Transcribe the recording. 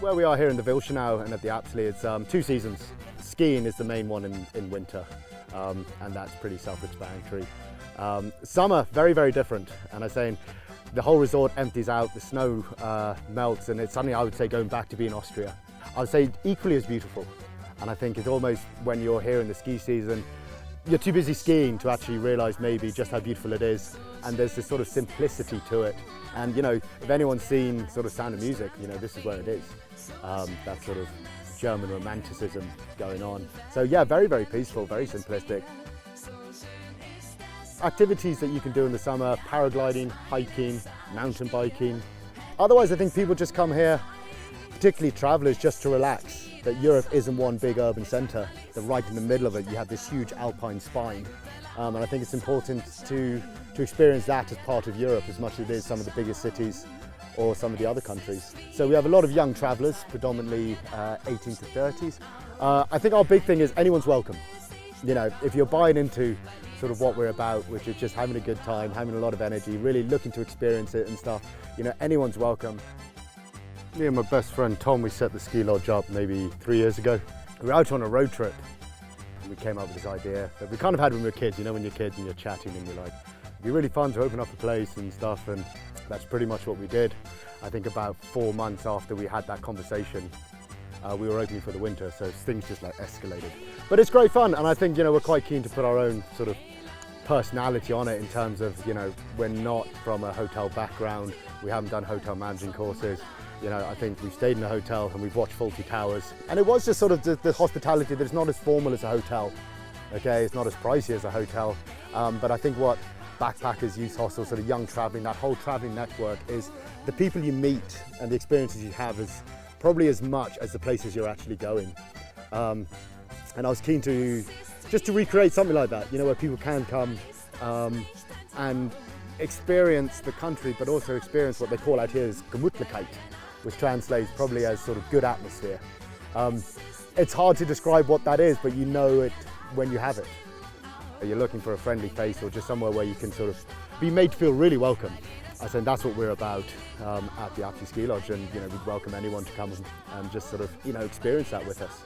where we are here in the Wilderschönau and at the Apsley, it's 2 seasons. Skiing is the main one in winter, and that's pretty self-explanatory. Summer, very, very different, and I'm saying the whole resort empties out, the snow melts, and it's suddenly, I would say, going back to being Austria. I would say equally as beautiful, and I think it's almost when you're here in the ski season, you're too busy skiing to actually realise maybe just how beautiful it is, and there's this sort of simplicity to it. And you know, if anyone's seen sort of Sound of Music, you know, this is where it is. That sort of German romanticism going on. So yeah, very, very peaceful, very simplistic. Activities that you can do in the summer: paragliding, hiking, mountain biking. Otherwise, I think people just come here, particularly travellers, just to relax. That Europe isn't one big urban centre, that right in the middle of it you have this huge alpine spine. And I think it's important to experience that as part of Europe as much as it is some of the biggest cities or some of the other countries. So we have a lot of young travellers, predominantly 18 to 30s. I think our big thing is anyone's welcome. You know, if you're buying into sort of what we're about, which is just having a good time, having a lot of energy, really looking to experience it and stuff, you know, anyone's welcome. Me and my best friend Tom, we set the ski lodge up maybe 3 years ago. We were out on a road trip and we came up with this idea that we kind of had when we were kids. You know, when you're kids and you're chatting and you're like, it'd be really fun to open up a place and stuff, and that's pretty much what we did. I think about 4 months after we had that conversation, we were opening for the winter, so things just like escalated. But it's great fun, and I think, you know, we're quite keen to put our own sort of personality on it in terms of, you know, we're not from a hotel background, we haven't done hotel managing courses. You know, I think we've stayed in a hotel and we've watched Fawlty Towers. And it was just sort of the hospitality that is not as formal as a hotel. Okay, it's not as pricey as a hotel. But I think what backpackers, youth hostels, sort of young traveling, that whole traveling network is the people you meet and the experiences you have is probably as much as the places you're actually going. And I was keen to just to recreate something like that, you know, where people can come and experience the country, but also experience what they call out here as Gemütlichkeit, which translates probably as sort of good atmosphere. It's hard to describe what that is, but you know it when you have it. You're looking for a friendly face or just somewhere where you can sort of be made to feel really welcome. I think that's what we're about at the Apsley Ski Lodge, and you know, we'd welcome anyone to come and just sort of, you know, experience that with us.